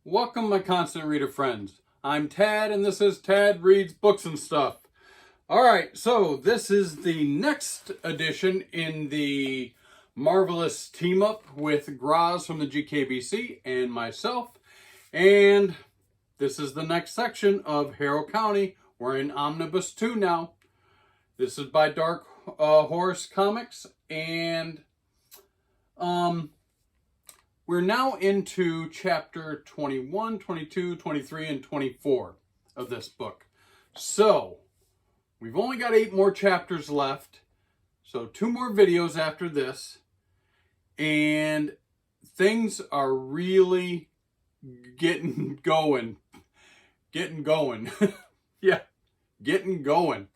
Welcome, my constant reader friends. I'm Tad, and this is Tad Reads Books and Stuff. Alright, so this is the next edition in the MARVEL-ous team-up with Grozz from the GKBC and myself. And this is the next section of Harrow County. We're in Omnibus 2 now. This is by Dark Horse Comics, and we're now into chapter 21, 22, 23, and 24 of this book. So, we've only got 8 more chapters left. So, 2 more videos after this. And things are really getting going. Yeah, getting going.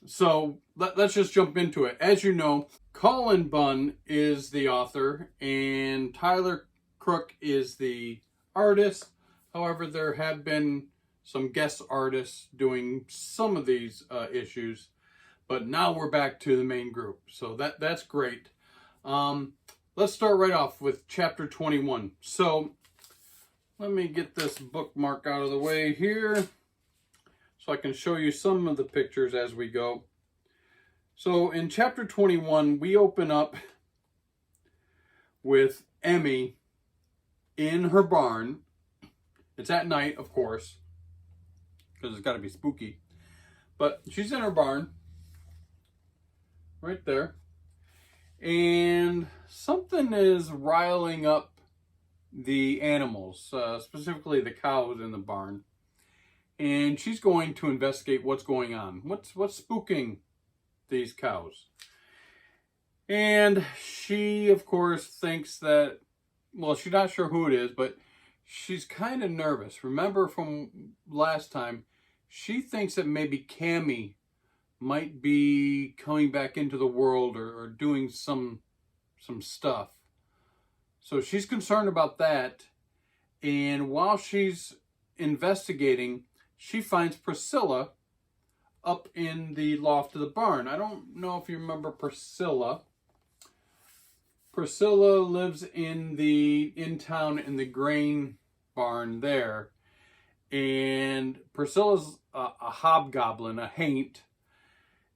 So, let's just jump into it. As you know, Colin Bunn is the author and Tyler Crook is the artist. However, there have been some guest artists doing some of these issues, but now we're back to the main group. So that's great. Let's start right off with chapter 21. So let me get this bookmark out of the way here so I can show you some of the pictures as we go. So in chapter 21, we open up with Emmy in her barn. It's at night, of course, because it's got to be spooky. But she's in her barn, right there. And something is riling up the animals, specifically the cows in the barn. And she's going to investigate what's going on. What's spooking these cows. And she, of course, thinks that, well, she's not sure who it is, but she's kind of nervous. Remember from last time, she thinks that maybe Cammy might be coming back into the world or doing some stuff. So she's concerned about that. And while she's investigating, she finds Priscilla up in the loft of the barn. I don't know if you remember Priscilla. Priscilla lives in town in the grain barn there. And Priscilla's a hobgoblin, a haint.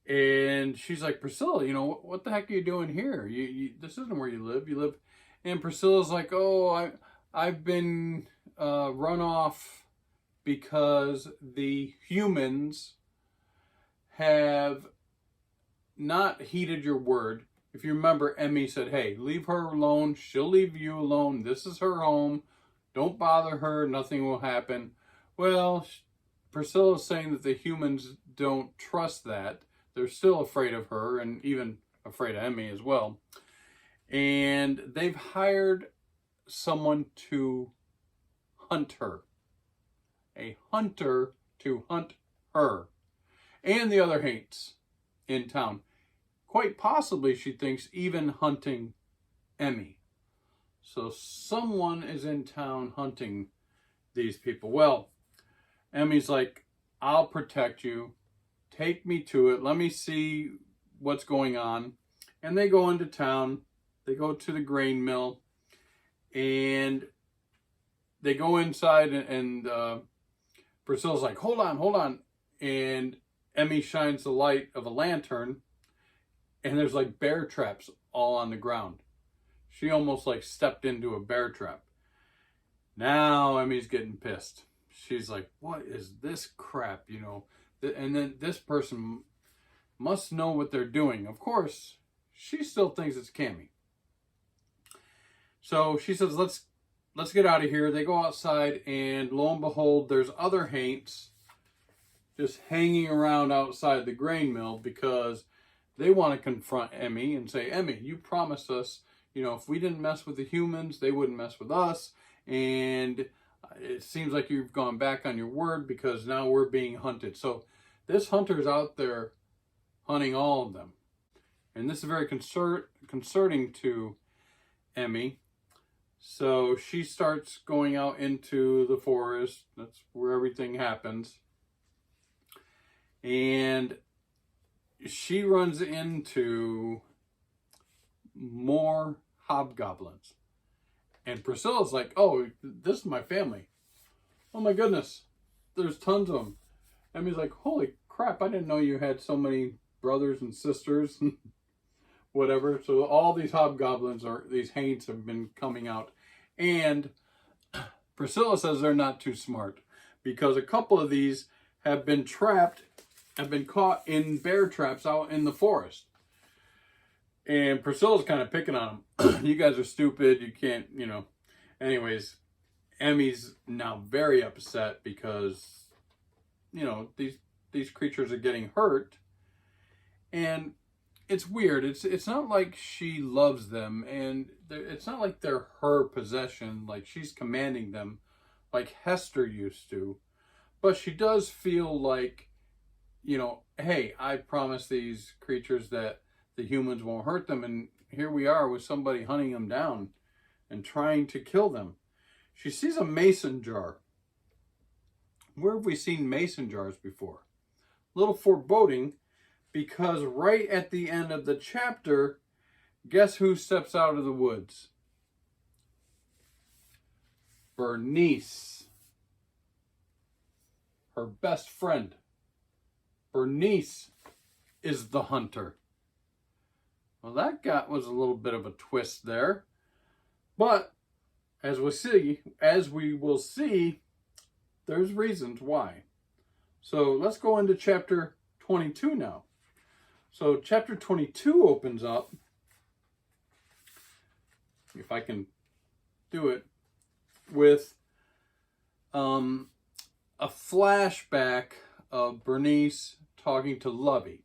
And she's like, Priscilla, what the heck are you doing here? This isn't where you live. You live. And Priscilla's like, oh, I've been run off because the humans have not heeded your word. If you remember, Emmy said, hey, leave her alone. She'll leave you alone. This is her home. Don't bother her. Nothing will happen. Well, Priscilla's saying that the humans don't trust that. They're still afraid of her and even afraid of Emmy as well. And they've hired someone to hunt her. A hunter to hunt her. And the other haints in town. Quite possibly, she thinks, even hunting Emmy. So someone is in town hunting these people. Well, Emmy's like, I'll protect you. Take me to it. Let me see what's going on. And they go into town. They go to the grain mill. And they go inside and Priscilla's like, hold on. And Emmy shines the light of a lantern, and there's like bear traps all on the ground. She almost like stepped into a bear trap. Now Emmy's getting pissed. She's like, what is this crap, And then this person must know what they're doing. Of course, she still thinks it's Cammy. So she says, let's get out of here. They go outside, and lo and behold, there's other haints just hanging around outside the grain mill because they want to confront Emmy and say, Emmy, you promised us, if we didn't mess with the humans, they wouldn't mess with us. And it seems like you've gone back on your word because now we're being hunted. So this hunter's out there hunting all of them. And this is very concerning to Emmy. So she starts going out into the forest. That's where everything happens. And she runs into more hobgoblins. And Priscilla's like, oh, this is my family. Oh my goodness, there's tons of them. Emmy's like, holy crap, I didn't know you had so many brothers and sisters and whatever. So all these hobgoblins, or these haints, have been coming out. And Priscilla says they're not too smart, because a couple of these have been caught in bear traps out in the forest. And Priscilla's kind of picking on them. You guys are stupid. You can't, you know. Anyways, Emmy's now very upset because, you know, these creatures are getting hurt. And it's weird. It's not like she loves them, and it's not like they're her possession, like she's commanding them like Hester used to. But she does feel like, you know, hey, I promised these creatures that the humans won't hurt them, and here we are with somebody hunting them down and trying to kill them. She sees a mason jar. Where have we seen mason jars before? A little foreboding, because right at the end of the chapter, guess who steps out of the woods? Bernice. Her best friend. Bernice is the hunter. Well, that was a little bit of a twist there. But as we will see, there's reasons why. So let's go into chapter 22 now. So chapter 22 opens up, if I can do it, with a flashback of Bernice talking to Lovey.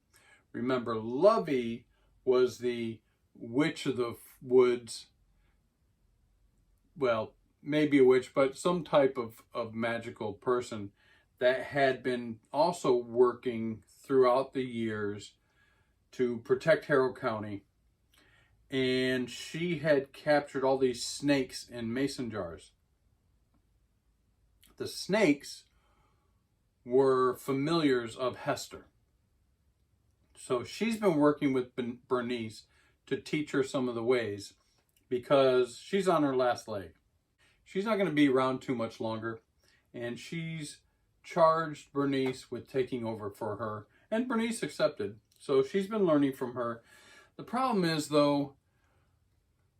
Remember, Lovey was the witch of the woods. Well, maybe a witch, but some type of magical person that had been also working throughout the years to protect Harrow County. And she had captured all these snakes in mason jars. The snakes were familiars of Hester. So she's been working with Bernice to teach her some of the ways, because she's on her last leg. She's not going to be around too much longer, and she's charged Bernice with taking over for her, and Bernice accepted. So she's been learning from her. The problem is, though,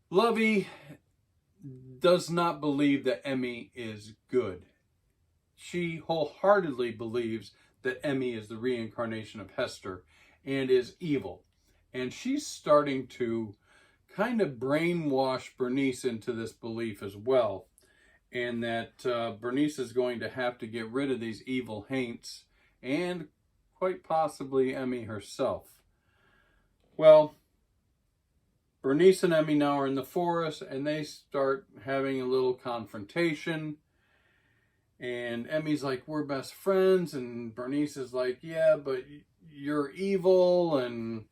Lovey does not believe that Emmy is good. She wholeheartedly believes that Emmy is the reincarnation of Hester and is evil. And she's starting to kind of brainwash Bernice into this belief as well. And that Bernice is going to have to get rid of these evil haints, and quite possibly Emmy herself. Well, Bernice and Emmy now are in the forest, and they start having a little confrontation. And Emmy's like, we're best friends. And Bernice is like, yeah, but you're evil, and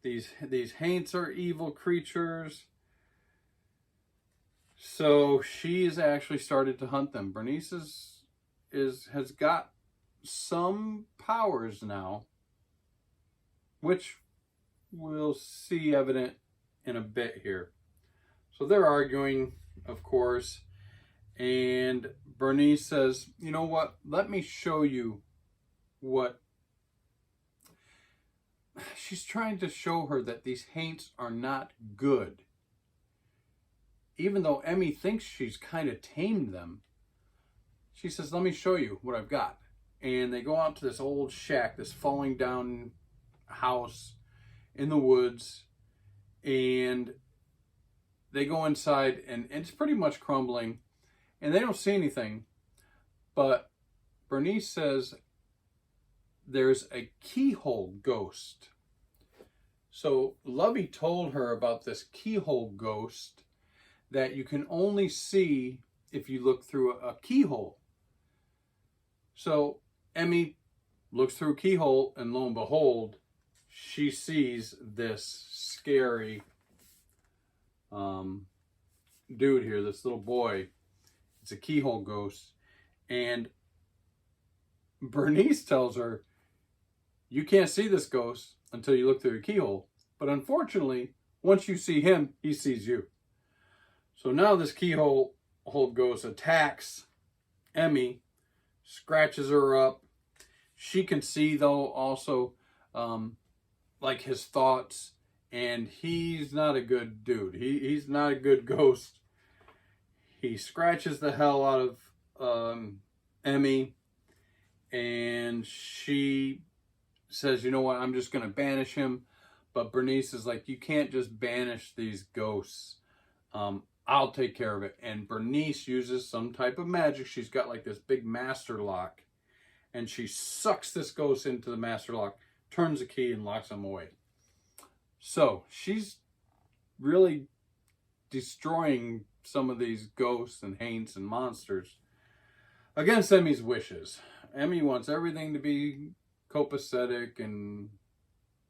these haints are evil creatures. So she's actually started to hunt them. Bernice has got some powers now, which we'll see evident in a bit here. So they're arguing, of course, and Bernice says, you know what, let me show you what... She's trying to show her that these haints are not good. Even though Emmy thinks she's kind of tamed them, she says, let me show you what I've got. And they go out to this old shack, this falling down house in the woods, and they go inside, and it's pretty much crumbling, and they don't see anything. But Bernice says there's a keyhole ghost. So Lovey told her about this keyhole ghost that you can only see if you look through a keyhole. So Emmy looks through a keyhole, and lo and behold, she sees this scary dude here, this little boy. It's a keyhole ghost. And Bernice tells her, you can't see this ghost until you look through a keyhole. But unfortunately, once you see him, he sees you. So now this keyhole ghost attacks Emmy, scratches her up. She can see, though, also, like, his thoughts, and he's not a good dude. He's not a good ghost. He scratches the hell out of Emmy, and she says, you know what, I'm just going to banish him. But Bernice is like, you can't just banish these ghosts. I'll take care of it. And Bernice uses some type of magic. She's got like this big master lock. And she sucks this ghost into the master lock, turns the key, and locks him away. So she's really destroying some of these ghosts and haints and monsters against Emmy's wishes. Emmy wants everything to be copacetic and,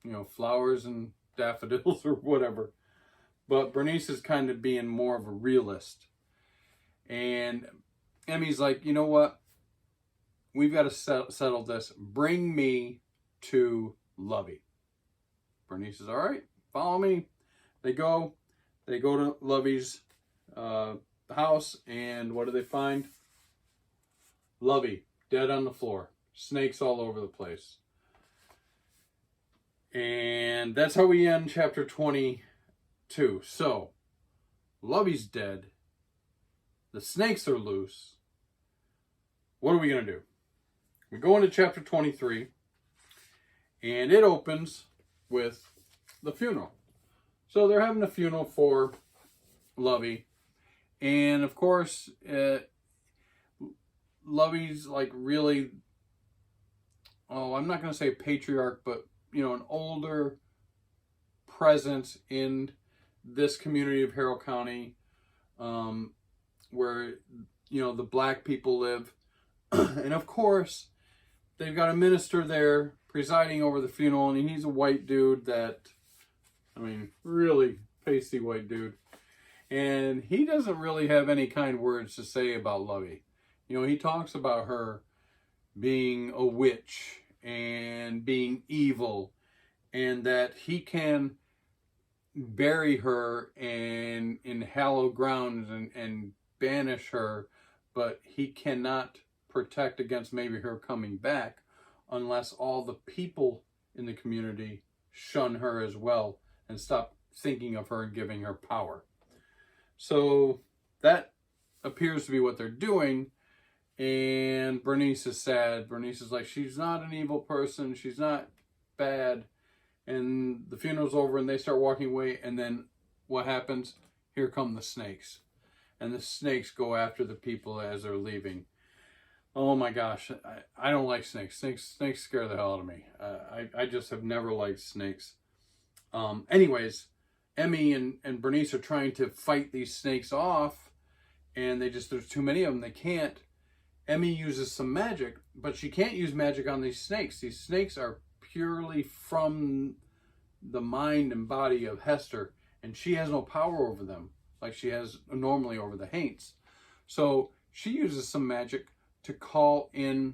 you know, flowers and daffodils or whatever. But Bernice is kind of being more of a realist. And Emmy's like, you know what? We've got to settle this. Bring me to Lovey. Bernice is, all right, follow me. They go to Lovey's house, and what do they find? Lovey, dead on the floor. Snakes all over the place. And that's how we end chapter 22. So, Lovey's dead. The snakes are loose. What are we going to do? We go into chapter 23, and it opens with the funeral. So they're having a funeral for Lovey. And of course, Lovey's like really, I'm not going to say patriarch, but, you know, an older presence in this community of Harrow County, where, you know, the black people live. And of course, they've got a minister there presiding over the funeral, and he's a white dude that, I mean, really pasty white dude. And he doesn't really have any kind words to say about Lovey. You know, he talks about her being a witch and being evil, and that he can bury her in hallowed grounds and banish her, but he cannot protect against maybe her coming back unless all the people in the community shun her as well and stop thinking of her and giving her power. So that appears to be what they're doing. And Bernice is sad. Bernice is like, she's not an evil person. She's not bad. And the funeral's over and they start walking away. And then what happens? Here come the snakes. And the snakes go after the people as they're leaving. Oh my gosh. I don't like snakes. Snakes scare the hell out of me. I just have never liked snakes. Anyways, Emmy and Bernice are trying to fight these snakes off. And there's too many of them. They can't. Emmy uses some magic, but she can't use magic on these snakes. These snakes are purely from the mind and body of Hester, and she has no power over them like she has normally over the haints. So she uses some magic to call in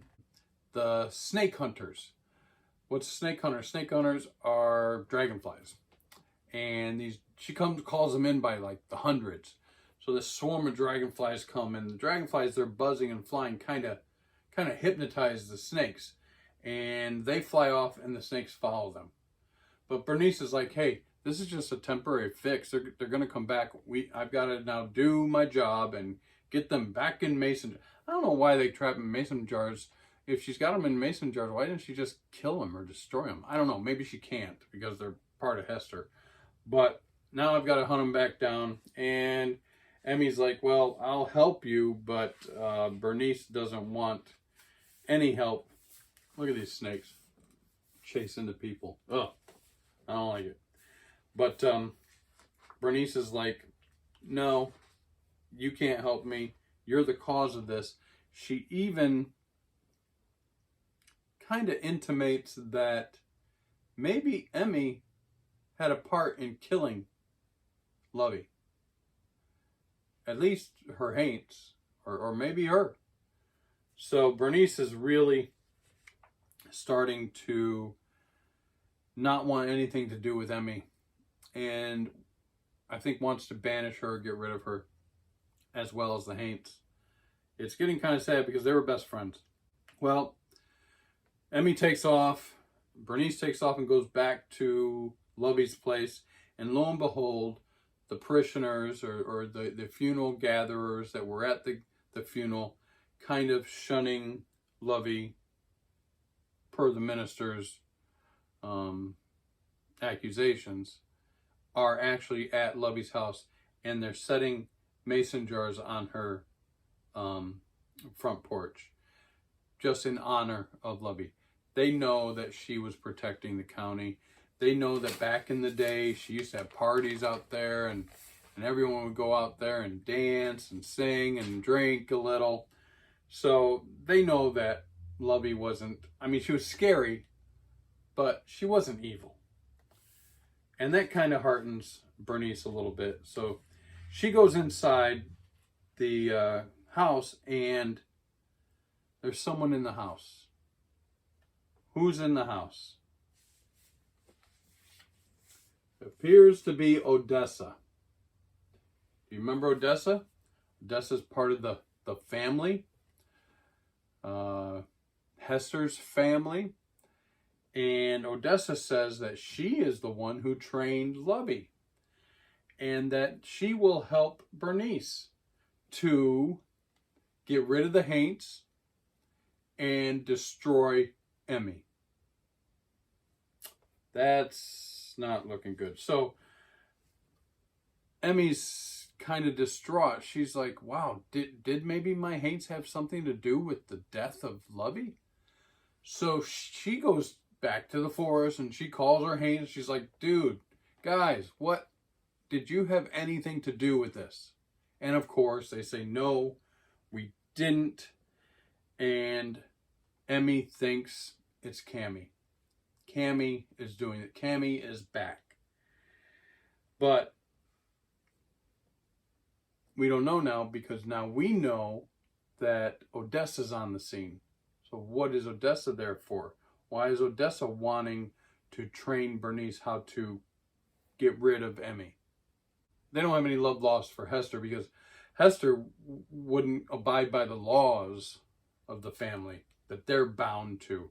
the snake hunters. What's a snake hunter? Snake hunters are dragonflies, and she calls them in by like the hundreds. So this swarm of dragonflies come, and the dragonflies, they're buzzing and flying, kind of hypnotize the snakes. And they fly off, and the snakes follow them. But Bernice is like, hey, this is just a temporary fix. They're going to come back. I've got to now do my job and get them back in mason. I don't know why they trap them in mason jars. If she's got them in mason jars, why didn't she just kill them or destroy them? I don't know. Maybe she can't because they're part of Hester. But now I've got to hunt them back down. And Emmy's like, well, I'll help you, but Bernice doesn't want any help. Look at these snakes chasing the people. Ugh, I don't like it. But Bernice is like, no, you can't help me. You're the cause of this. She even kind of intimates that maybe Emmy had a part in killing Lovey. At least her haints, or maybe her. So Bernice is really starting to not want anything to do with Emmy, and I think wants to banish her, get rid of her. as well as the Haints. It's getting kind of sad because they were best friends. Well, Emmy takes off, Bernice takes off and goes back to Lovey's place, and lo and behold, the parishioners or the funeral gatherers that were at the funeral kind of shunning Lovey per the minister's accusations are actually at Lovey's house, and they're setting mason jars on her front porch just in honor of Lovey. They know that she was protecting the county. They know that back in the day she used to have parties out there, and everyone would go out there and dance and sing and drink a little. So they know that Lovey wasn't, I mean, she was scary, but she wasn't evil. And that kind of heartens Bernice a little bit. So she goes inside the house, and there's someone in the house. Who's in the house? It appears to be Odessa. Do you remember Odessa? Odessa's part of the family. Hester's family. And Odessa says that she is the one who trained Lovey, and that she will help Bernice to get rid of the Haints and destroy Emmy. That's not looking good. So Emmy's kind of distraught. She's like, wow, did maybe my Haints have something to do with the death of Lovey? So she goes back to the forest and she calls her Haints. She's like, dude, guys, what? Did you have anything to do with this? And of course they say, no, we didn't. And Emmy thinks it's Cammy. Cammy is doing it. Cammy is back. But we don't know now, because now we know that Odessa's on the scene. So what is Odessa there for? Why is Odessa wanting to train Bernice how to get rid of Emmy? They don't have any love lost for Hester, because Hester wouldn't abide by the laws of the family that they're bound to.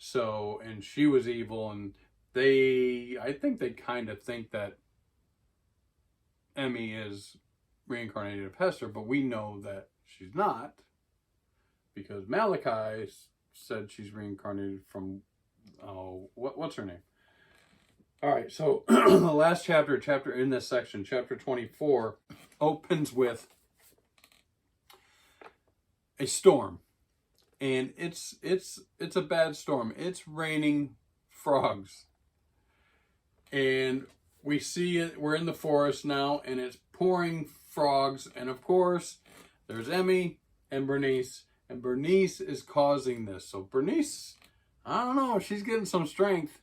So, and she was evil, and I think they kind of think that Emmy is reincarnated of Hester, but we know that she's not, because Malachi said she's reincarnated from, what's her name? All right, so the last chapter in this section, chapter 24, opens with a storm. And it's a bad storm. It's raining frogs. And we see it, we're in the forest now, and it's pouring frogs. And of course, there's Emmy and Bernice is causing this. So Bernice, I don't know, she's getting some strength.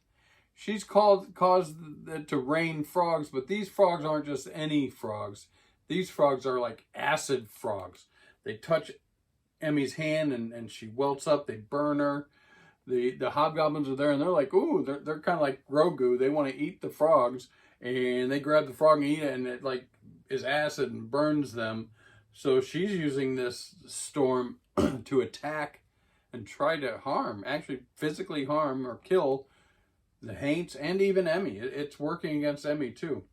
She's caused it to rain frogs, but these frogs aren't just any frogs. These frogs are like acid frogs. They touch Emmy's hand and she welts up. They burn her. The hobgoblins are there, and they're like, ooh, they're kind of like Grogu. They want to eat the frogs, and they grab the frog and eat it, and it like is acid and burns them. So she's using this storm to attack and try to harm, actually physically harm or kill the Haints and even Emmy. It's working against Emmy too.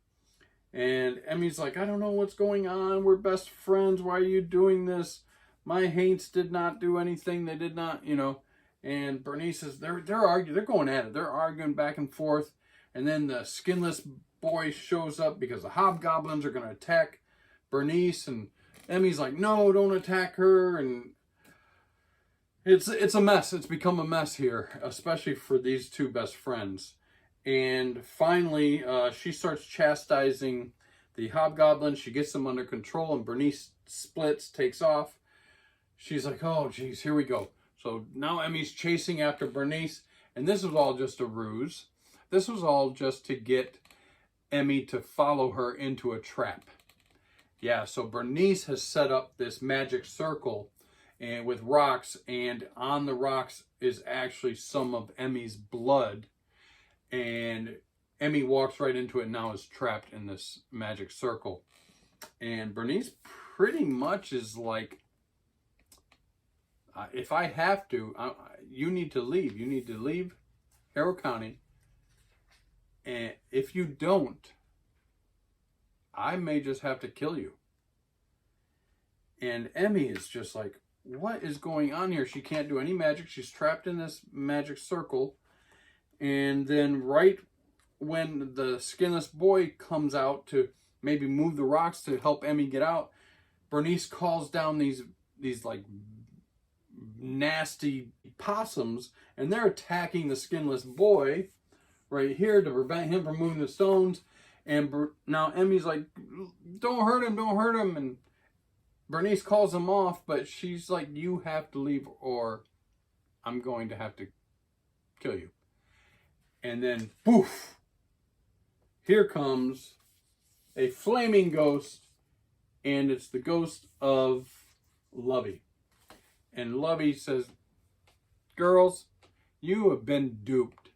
And Emmy's like, I don't know what's going on. We're best friends. Why are you doing this? My Haints did not do anything. They did not, And Bernice is, they're arguing. They're going at it. They're arguing back and forth. And then the skinless boy shows up because the hobgoblins are going to attack Bernice. And Emmy's like, no, don't attack her. And it's a mess. It's become a mess here, especially for these two best friends. And finally, she starts chastising the hobgoblins. She gets them under control, and Bernice splits, takes off. She's like, oh, geez, here we go. So now Emmy's chasing after Bernice, and this was all just a ruse. This was all just to get Emmy to follow her into a trap. Yeah, so Bernice has set up this magic circle and with rocks, and on the rocks is actually some of Emmy's blood. And Emmy walks right into it and now is trapped in this magic circle. And Bernice pretty much is like, if I have to, you need to leave. You need to leave Harrow County. And if you don't, I may just have to kill you. And Emmy is just like, what is going on here? She can't do any magic. She's trapped in this magic circle. And then right when the skinless boy comes out to maybe move the rocks to help Emmy get out, Bernice calls down these like nasty possums, and they're attacking the skinless boy right here to prevent him from moving the stones. And now Emmy's like, don't hurt him. And Bernice calls him off, but she's like, you have to leave or I'm going to have to kill you. And then, poof, here comes a flaming ghost, and it's the ghost of Lovey. And Lovey says, girls, you have been duped.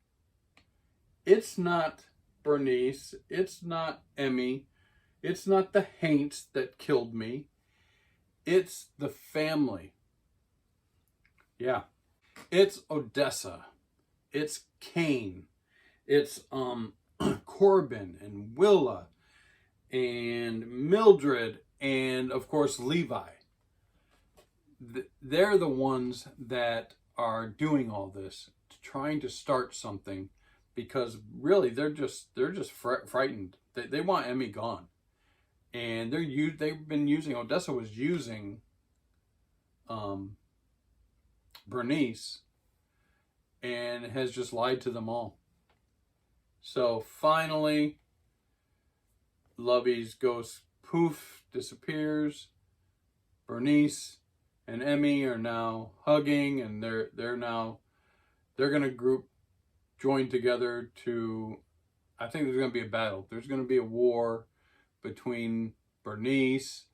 It's not Bernice. It's not Emmy. It's not the Haints that killed me. It's the family. Yeah. It's Odessa. It's Kane. It's Corbin and Willa and Mildred and, of course, Levi. They're the ones that are doing all this, trying to start something, because really they're just frightened. They want Emmy gone, and they've been using, Odessa was using Bernice, and has just lied to them all. So finally, Lovey's ghost poof disappears. Bernice and Emmy are now hugging, and they're gonna join together to, I think there's gonna be a battle. There's gonna be a war between Bernice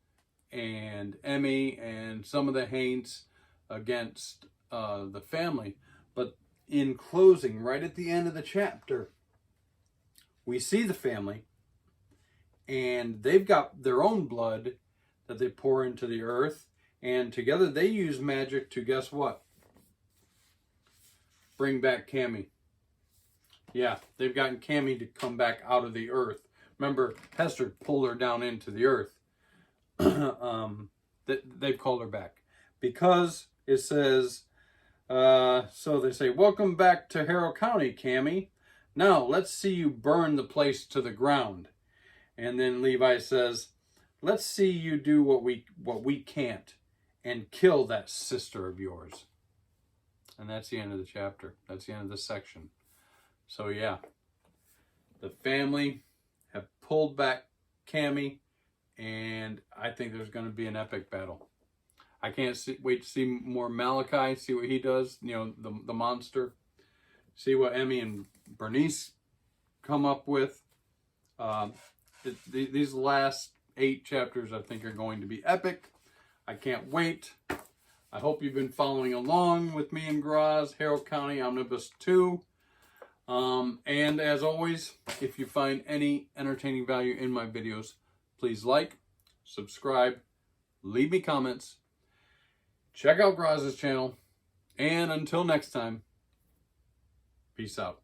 and Emmy and some of the Haints against the family. But in closing, right at the end of the chapter, we see the family, and they've got their own blood that they pour into the earth, and together they use magic to, guess what? Bring back Cammy. Yeah, they've gotten Cammy to come back out of the earth. Remember, Hester pulled her down into the earth. They've called her back because it says, so they say, welcome back to Harrow County, Cammy. Now, let's see you burn the place to the ground. And then Levi says, let's see you do what we can't and kill that sister of yours. And that's the end of the chapter. That's the end of the section. So yeah, the family have pulled back Cammy, and I think there's going to be an epic battle. I can't wait to see more Malachi, see what he does, the monster. See what Emmy and Bernice come up with. These last 8 chapters, I think, are going to be epic. I can't wait. I hope you've been following along with me and Grozz, Harrow County Omnibus 2. And as always, if you find any entertaining value in my videos, please like, subscribe, leave me comments, check out Grozz's channel, and until next time, peace out.